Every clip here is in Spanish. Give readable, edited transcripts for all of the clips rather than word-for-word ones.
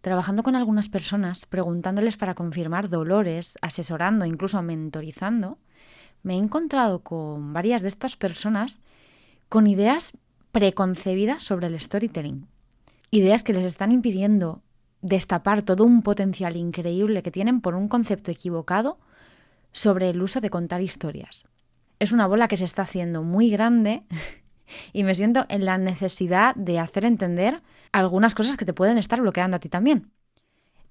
trabajando con algunas personas, preguntándoles para confirmar dolores, asesorando, incluso mentorizando, me he encontrado con varias de estas personas con ideas preconcebidas sobre el storytelling. Ideas que les están impidiendo destapar todo un potencial increíble que tienen por un concepto equivocado sobre el uso de contar historias. Es una bola que se está haciendo muy grande y me siento en la necesidad de hacer entender algunas cosas que te pueden estar bloqueando a ti también.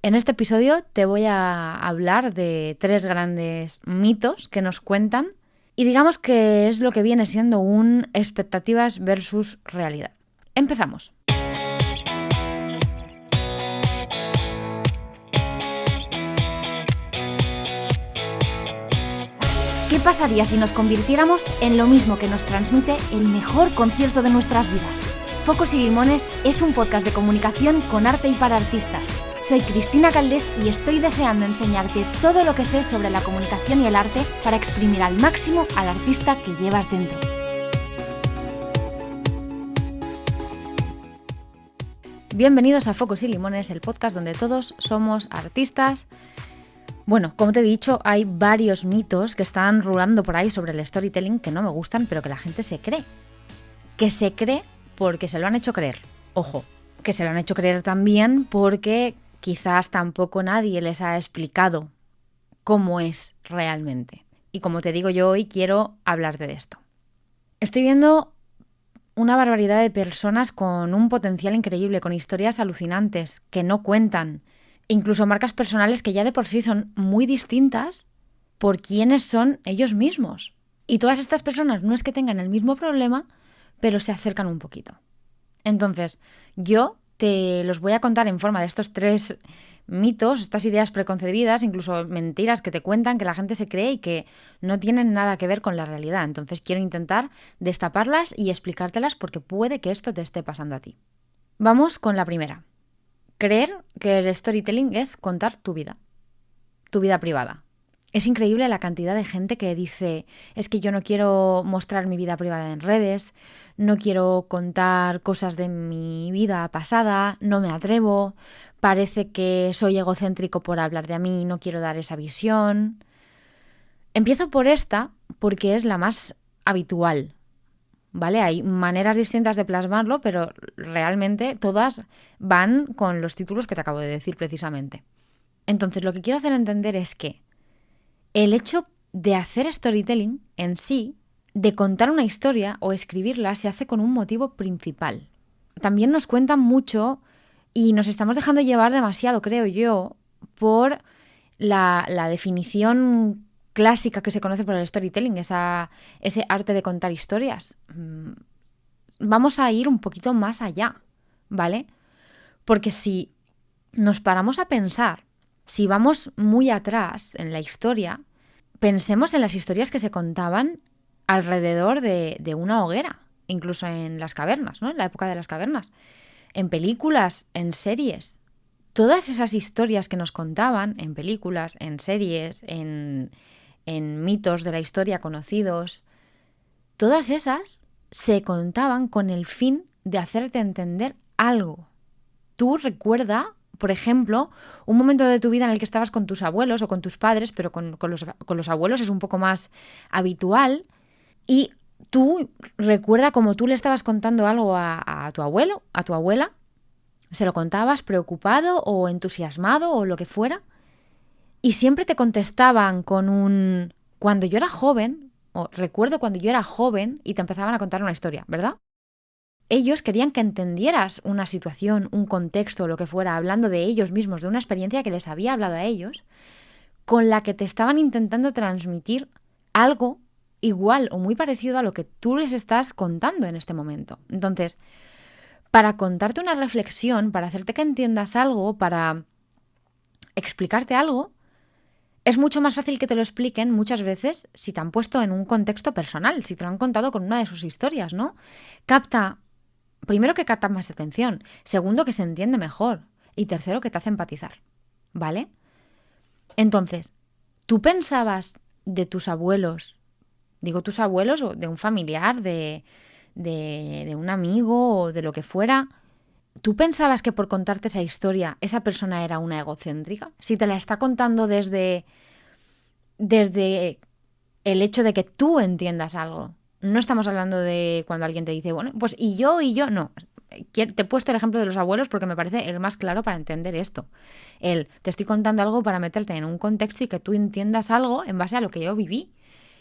En este episodio te voy a hablar de 3 grandes mitos que nos cuentan y digamos que es lo que viene siendo un expectativas versus realidad. Empezamos. ¿Qué pasaría si nos convirtiéramos en lo mismo que nos transmite el mejor concierto de nuestras vidas? Focos y Limones es un podcast de comunicación con arte y para artistas. Soy Cristina Caldés y estoy deseando enseñarte todo lo que sé sobre la comunicación y el arte para exprimir al máximo al artista que llevas dentro. Bienvenidos a Focos y Limones, el podcast donde todos somos artistas. Bueno, como te he dicho, hay varios mitos que están rulando por ahí sobre el storytelling que no me gustan, pero que la gente se cree. Que se cree porque se lo han hecho creer. Ojo, que se lo han hecho creer también porque quizás tampoco nadie les ha explicado cómo es realmente. Y como te digo, yo hoy quiero hablarte de esto. Estoy viendo una barbaridad de personas con un potencial increíble, con historias alucinantes que no cuentan. Incluso marcas personales que ya de por sí son muy distintas por quiénes son ellos mismos. Y todas estas personas no es que tengan el mismo problema, pero se acercan un poquito. Entonces, yo te los voy a contar en forma de estos 3 mitos, estas ideas preconcebidas, incluso mentiras que te cuentan, que la gente se cree y que no tienen nada que ver con la realidad. Entonces, quiero intentar destaparlas y explicártelas porque puede que esto te esté pasando a ti. Vamos con la primera. Creer que el storytelling es contar tu vida privada. Es increíble la cantidad de gente que dice, es que yo no quiero mostrar mi vida privada en redes, no quiero contar cosas de mi vida pasada, no me atrevo, parece que soy egocéntrico por hablar de mí, no quiero dar esa visión. Empiezo por esta porque es la más habitual. ¿Vale? Hay maneras distintas de plasmarlo, pero realmente todas van con los títulos que te acabo de decir precisamente. Entonces, lo que quiero hacer entender es que el hecho de hacer storytelling en sí, de contar una historia o escribirla, se hace con un motivo principal. También nos cuentan mucho y nos estamos dejando llevar demasiado, creo yo, por la definición clásica que se conoce por el storytelling, ese arte de contar historias. Vamos a ir un poquito más allá, ¿vale? Porque si nos paramos a pensar, si vamos muy atrás en la historia, pensemos en las historias que se contaban alrededor de una hoguera, incluso en las cavernas, ¿no? En la época de las cavernas, en películas, en series. Todas esas historias que nos contaban en películas, en series, en mitos de la historia conocidos, todas esas se contaban con el fin de hacerte entender algo. Tú recuerda, por ejemplo, un momento de tu vida en el que estabas con tus abuelos o con tus padres, pero con los abuelos es un poco más habitual, y tú recuerda cómo tú le estabas contando algo a tu abuelo, a tu abuela, se lo contabas preocupado o entusiasmado o lo que fuera, y siempre te contestaban con un cuando yo era joven, o recuerdo cuando yo era joven, y te empezaban a contar una historia, ¿verdad? Ellos querían que entendieras una situación, un contexto, lo que fuera, hablando de ellos mismos, de una experiencia que les había hablado a ellos, con la que te estaban intentando transmitir algo igual o muy parecido a lo que tú les estás contando en este momento. Entonces, para contarte una reflexión, para hacerte que entiendas algo, para explicarte algo, es mucho más fácil que te lo expliquen muchas veces si te han puesto en un contexto personal, si te lo han contado con una de sus historias, ¿no? Primero que capta más atención, segundo que se entiende mejor y tercero que te hace empatizar, ¿vale? Entonces, ¿tú pensabas de tus abuelos, digo tus abuelos o de un familiar, de un amigo o de lo que fuera, ¿tú pensabas que por contarte esa historia esa persona era una egocéntrica? Si te la está contando desde el hecho de que tú entiendas algo. No estamos hablando de cuando alguien te dice, bueno, pues y yo, no. Te he puesto el ejemplo de los abuelos porque me parece el más claro para entender esto. Te estoy contando algo para meterte en un contexto y que tú entiendas algo en base a lo que yo viví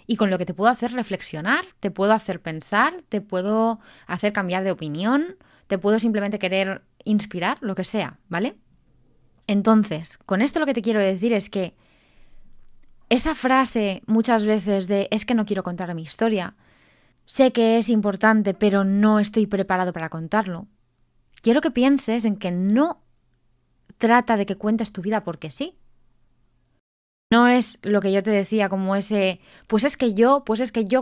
y con lo que te puedo hacer reflexionar, te puedo hacer pensar, te puedo hacer cambiar de opinión, te puedo simplemente querer inspirar, lo que sea, ¿vale? Entonces, con esto lo que te quiero decir es que esa frase muchas veces de es que no quiero contar mi historia, sé que es importante, pero no estoy preparado para contarlo. Quiero que pienses en que no trata de que cuentes tu vida porque sí. No es lo que yo te decía como ese, pues es que yo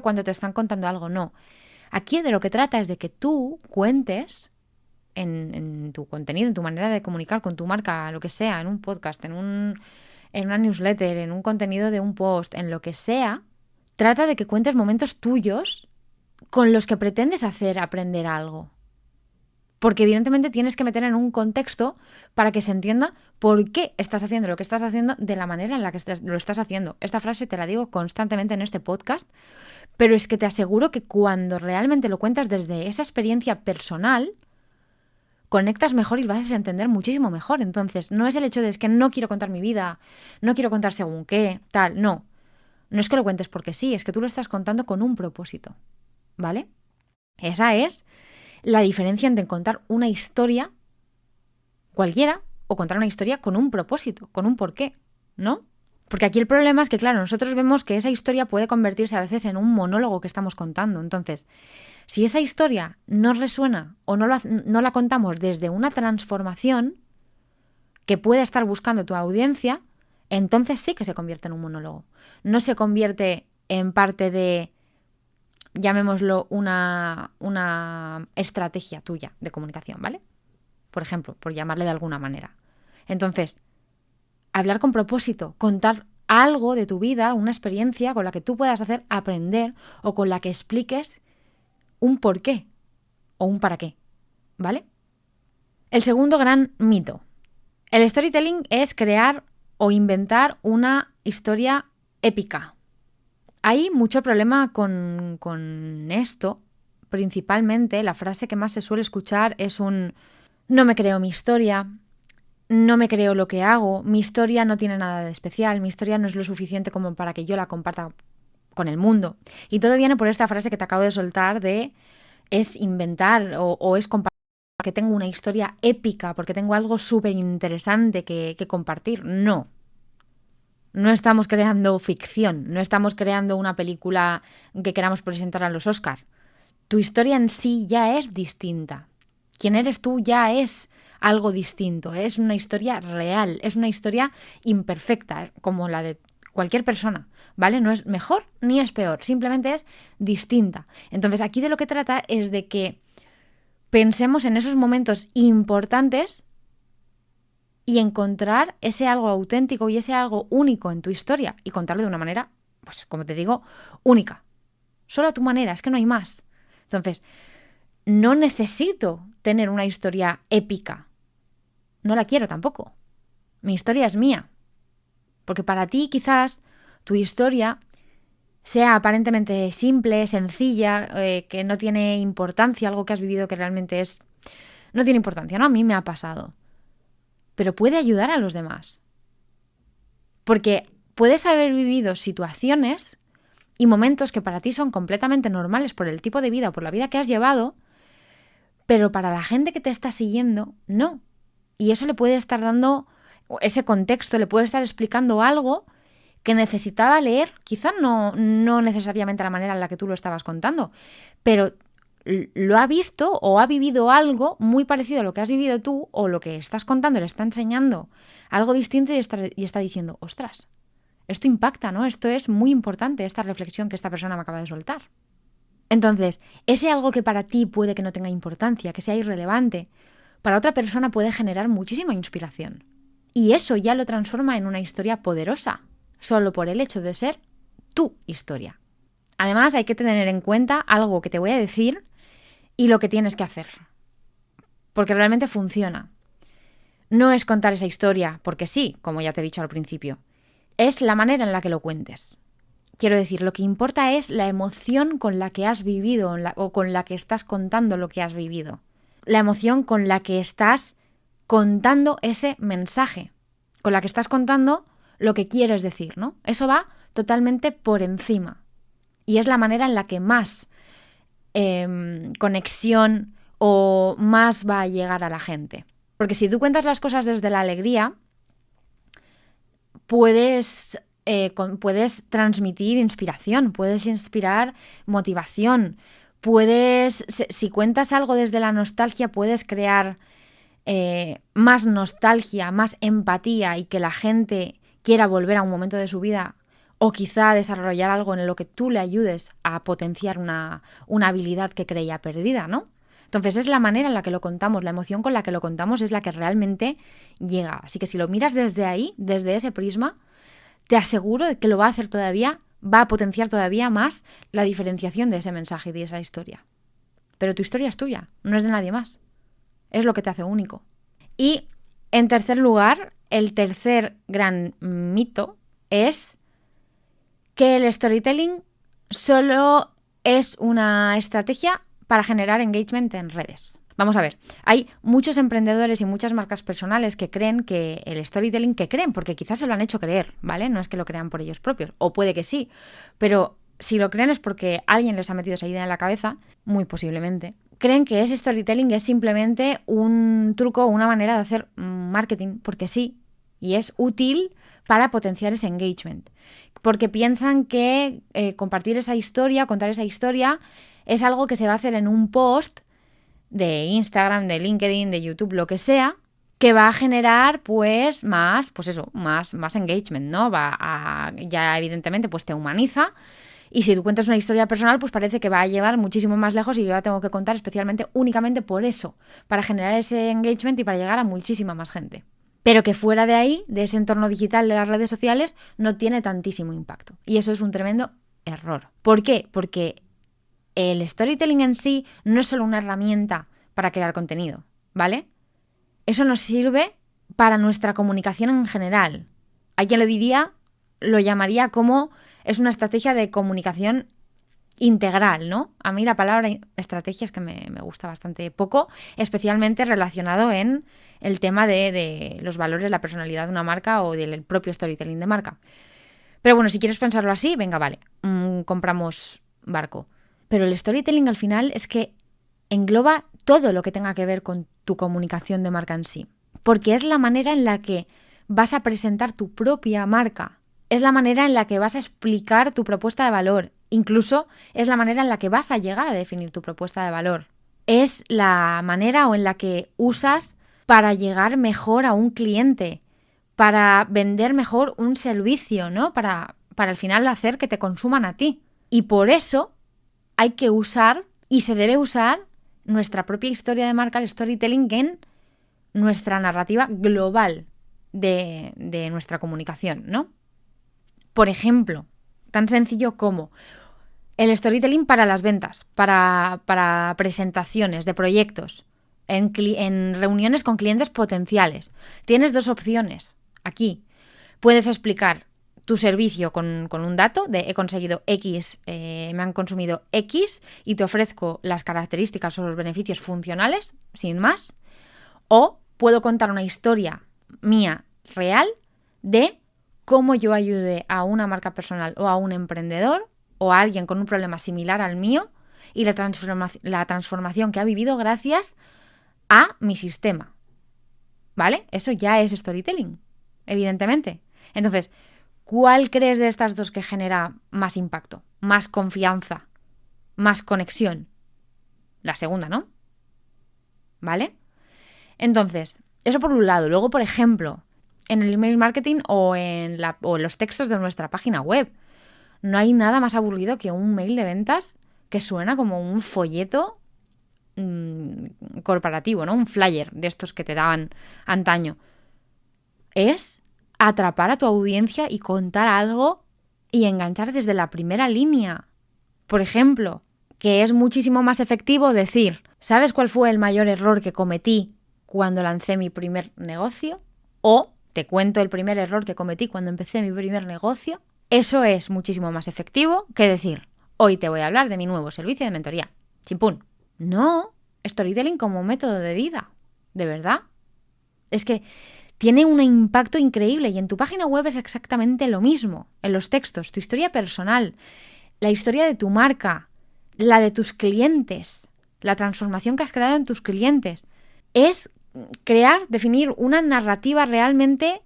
cuando te están contando algo, no. Aquí de lo que trata es de que tú cuentes en tu contenido, en tu manera de comunicar con tu marca, lo que sea, en un podcast, en una newsletter, en un contenido de un post, en lo que sea, trata de que cuentes momentos tuyos con los que pretendes hacer aprender algo. Porque evidentemente tienes que meter en un contexto para que se entienda por qué estás haciendo lo que estás haciendo de la manera en la que lo estás haciendo. Esta frase te la digo constantemente en este podcast, pero es que te aseguro que cuando realmente lo cuentas desde esa experiencia personal, conectas mejor y lo haces entender muchísimo mejor. Entonces, no es el hecho de es que no quiero contar mi vida, no quiero contar según qué, tal, no. No es que lo cuentes porque sí, es que tú lo estás contando con un propósito, ¿vale? Esa es la diferencia entre contar una historia cualquiera o contar una historia con un propósito, con un porqué, ¿no? Porque aquí el problema es que, claro, nosotros vemos que esa historia puede convertirse a veces en un monólogo que estamos contando. Entonces, si esa historia no resuena o no la contamos desde una transformación que pueda estar buscando tu audiencia, entonces sí que se convierte en un monólogo. No se convierte en parte de, llamémoslo, una estrategia tuya de comunicación, ¿vale? Por ejemplo, por llamarle de alguna manera. Entonces, hablar con propósito, contar algo de tu vida, una experiencia con la que tú puedas hacer aprender o con la que expliques un por qué o un para qué, ¿vale? El segundo gran mito. El storytelling es crear o inventar una historia épica. Hay mucho problema con esto. Principalmente, la frase que más se suele escuchar es un no me creo mi historia, no me creo lo que hago, mi historia no tiene nada de especial, mi historia no es lo suficiente como para que yo la comparta con el mundo. Y todo viene por esta frase que te acabo de soltar de es inventar o es compartir porque tengo una historia épica, porque tengo algo súper interesante que compartir. No. No estamos creando ficción, no estamos creando una película que queramos presentar a los Oscar. Tu historia en sí ya es distinta. Quién eres tú ya es algo distinto, es una historia real, es una historia imperfecta, como la de cualquier persona, ¿vale? No es mejor ni es peor, simplemente es distinta. Entonces, aquí de lo que trata es de que pensemos en esos momentos importantes y encontrar ese algo auténtico y ese algo único en tu historia y contarlo de una manera, pues como te digo, única. Solo a tu manera, es que no hay más. Entonces, no necesito tener una historia épica. No la quiero tampoco. Mi historia es mía. Porque para ti quizás tu historia sea aparentemente simple, sencilla, que no tiene importancia, algo que has vivido que realmente no tiene importancia, ¿no? A mí me ha pasado. Pero puede ayudar a los demás. Porque puedes haber vivido situaciones y momentos que para ti son completamente normales por el tipo de vida o por la vida que has llevado, pero para la gente que te está siguiendo, no. Y eso le puede estar dando, ese contexto le puede estar explicando algo que necesitaba leer, quizá no necesariamente a la manera en la que tú lo estabas contando, pero lo ha visto o ha vivido algo muy parecido a lo que has vivido tú o lo que estás contando le está enseñando algo distinto y está diciendo, ostras, esto impacta, ¿no? Esto es muy importante, esta reflexión que esta persona me acaba de soltar. Entonces, ese algo que para ti puede que no tenga importancia, que sea irrelevante, para otra persona puede generar muchísima inspiración. Y eso ya lo transforma en una historia poderosa, solo por el hecho de ser tu historia. Además, hay que tener en cuenta algo que te voy a decir y lo que tienes que hacer. porque realmente funciona. No es contar esa historia, porque sí, como ya te he dicho al principio. Es la manera en la que lo cuentes. Quiero decir, lo que importa es la emoción con la que has vivido o con la que estás contando lo que has vivido. La emoción con la que estás contando ese mensaje, con la que estás contando lo que quieres decir, ¿no? Eso va totalmente por encima. Y es la manera en la que más conexión o más va a llegar a la gente. Porque si tú cuentas las cosas desde la alegría, puedes transmitir inspiración, puedes inspirar motivación, si cuentas algo desde la nostalgia, puedes crear más nostalgia, más empatía y que la gente quiera volver a un momento de su vida o quizá desarrollar algo en lo que tú le ayudes a potenciar una habilidad que creía perdida, ¿no? Entonces es la manera en la que lo contamos, la emoción con la que lo contamos es la que realmente llega. Así que si lo miras desde ahí, desde ese prisma, te aseguro de que lo va a hacer todavía, va a potenciar todavía más la diferenciación de ese mensaje y de esa historia. Pero tu historia es tuya, no es de nadie más. Es lo que te hace único. Y en tercer lugar, el tercer gran mito es que el storytelling solo es una estrategia para generar engagement en redes. Vamos a ver, hay muchos emprendedores y muchas marcas personales que creen que el storytelling, porque quizás se lo han hecho creer, ¿vale? No es que lo crean por ellos propios, o puede que sí, pero si lo creen es porque alguien les ha metido esa idea en la cabeza, muy posiblemente. Creen que ese storytelling es simplemente un truco o una manera de hacer marketing, porque sí, y es útil para potenciar ese engagement. Porque piensan que compartir esa historia, contar esa historia, es algo que se va a hacer en un post de Instagram, de LinkedIn, de YouTube, lo que sea, que va a generar más engagement, ¿no? Ya evidentemente pues te humaniza. Y si tú cuentas una historia personal, pues parece que va a llevar muchísimo más lejos y yo la tengo que contar únicamente por eso, para generar ese engagement y para llegar a muchísima más gente. Pero que fuera de ahí, de ese entorno digital de las redes sociales, no tiene tantísimo impacto. Y eso es un tremendo error. ¿Por qué? Porque el storytelling en sí no es solo una herramienta para crear contenido, ¿vale? Eso nos sirve para nuestra comunicación en general. Hay quien lo llamaría como es una estrategia de comunicación integral, ¿no? A mí la palabra estrategia es que me gusta bastante poco, especialmente relacionado en el tema de los valores, la personalidad de una marca o del propio storytelling de marca. Pero bueno, si quieres pensarlo así, venga, vale, compramos barco. Pero el storytelling al final es que engloba todo lo que tenga que ver con tu comunicación de marca en sí. Porque es la manera en la que vas a presentar tu propia marca. Es la manera en la que vas a explicar tu propuesta de valor. Incluso es la manera en la que vas a llegar a definir tu propuesta de valor. Es la manera en la que usas para llegar mejor a un cliente, para vender mejor un servicio, ¿no? Para al final hacer que te consuman a ti. Y por eso hay que usar y se debe usar nuestra propia historia de marca, el storytelling, en nuestra narrativa global de nuestra comunicación, ¿no? Por ejemplo, tan sencillo como el storytelling para las ventas, para presentaciones de proyectos, en reuniones con clientes potenciales. Tienes dos opciones aquí. Puedes explicar tu servicio con un dato de he conseguido X, me han consumido X y te ofrezco las características o los beneficios funcionales, sin más. O puedo contar una historia mía real de cómo yo ayudé a una marca personal o a un emprendedor o a alguien con un problema similar al mío y la transformación que ha vivido gracias a mi sistema. ¿Vale? Eso ya es storytelling, evidentemente. Entonces, ¿cuál crees de estas dos que genera más impacto, más confianza, más conexión? La segunda, ¿no? ¿Vale? Entonces, eso por un lado. Luego, por ejemplo, en el email marketing o en los textos de nuestra página web. No hay nada más aburrido que un mail de ventas que suena como un folleto corporativo, ¿no? Un flyer de estos que te daban antaño. Es atrapar a tu audiencia y contar algo y enganchar desde la primera línea. Por ejemplo, que es muchísimo más efectivo decir, ¿sabes cuál fue el mayor error que cometí cuando lancé mi primer negocio? O te cuento el primer error que cometí cuando empecé mi primer negocio. Eso es muchísimo más efectivo que decir, hoy te voy a hablar de mi nuevo servicio de mentoría. Chimpún. No, storytelling como método de vida. ¿De verdad? Es que tiene un impacto increíble y en tu página web es exactamente lo mismo. En los textos, tu historia personal, la historia de tu marca, la de tus clientes, la transformación que has creado en tus clientes. Es definir una narrativa realmente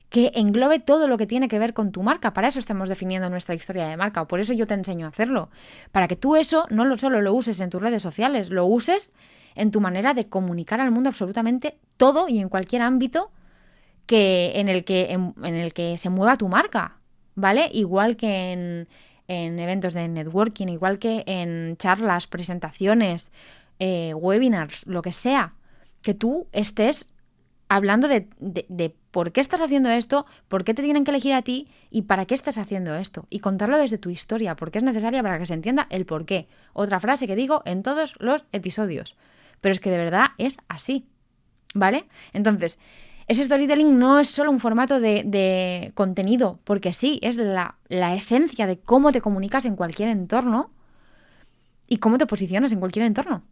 que englobe todo lo que tiene que ver con tu marca. Para eso estamos definiendo nuestra historia de marca, o por eso yo te enseño a hacerlo. Para que tú eso no solo lo uses en tus redes sociales, lo uses en tu manera de comunicar al mundo absolutamente todo y en cualquier ámbito en el que se mueva tu marca, ¿vale? Igual que en eventos de networking, igual que en charlas, presentaciones, webinars, lo que sea, que tú estés hablando de por qué estás haciendo esto, por qué te tienen que elegir a ti y para qué estás haciendo esto. Y contarlo desde tu historia, porque es necesaria para que se entienda el por qué. Otra frase que digo en todos los episodios. Pero es que de verdad es así, ¿vale? Entonces, ese storytelling no es solo un formato de contenido, porque sí, es la esencia de cómo te comunicas en cualquier entorno y cómo te posicionas en cualquier entorno,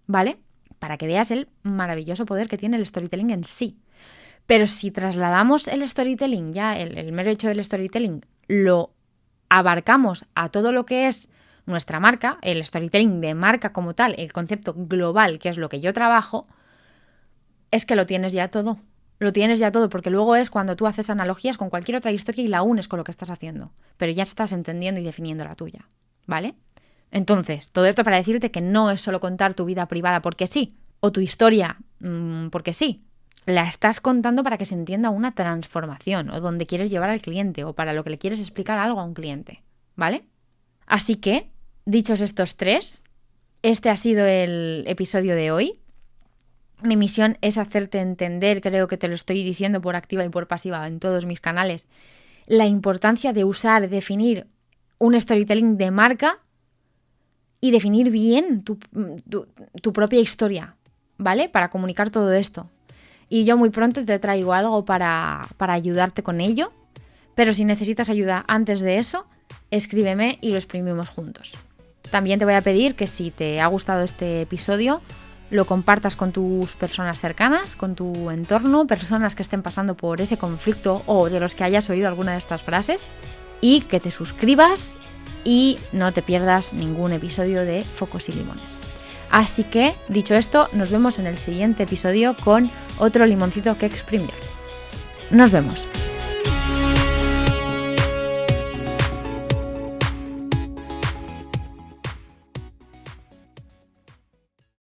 ¿vale? Para que veas el maravilloso poder que tiene el storytelling en sí. Pero si trasladamos el storytelling, ya el mero hecho del storytelling, lo abarcamos a todo lo que es nuestra marca, el storytelling de marca como tal, el concepto global, que es lo que yo trabajo, es que lo tienes ya todo. Lo tienes ya todo, porque luego es cuando tú haces analogías con cualquier otra historia y la unes con lo que estás haciendo. Pero ya estás entendiendo y definiendo la tuya, ¿vale? Entonces, todo esto para decirte que no es solo contar tu vida privada porque sí, o tu historia porque sí. La estás contando para que se entienda una transformación, o donde quieres llevar al cliente, o para lo que le quieres explicar algo a un cliente, ¿vale? Así que, dichos estos tres, este ha sido el episodio de hoy. Mi misión es hacerte entender, creo que te lo estoy diciendo por activa y por pasiva en todos mis canales, la importancia de definir un storytelling de marca y definir bien tu propia historia, ¿vale? Para comunicar todo esto. Y yo muy pronto te traigo algo para ayudarte con ello, pero si necesitas ayuda antes de eso, escríbeme y lo exprimimos juntos. También te voy a pedir que si te ha gustado este episodio, lo compartas con tus personas cercanas, con tu entorno, personas que estén pasando por ese conflicto o de los que hayas oído alguna de estas frases, y que te suscribas y no te pierdas ningún episodio de Focos y Limones. Así que, dicho esto, nos vemos en el siguiente episodio con otro limoncito que exprimir. Nos vemos.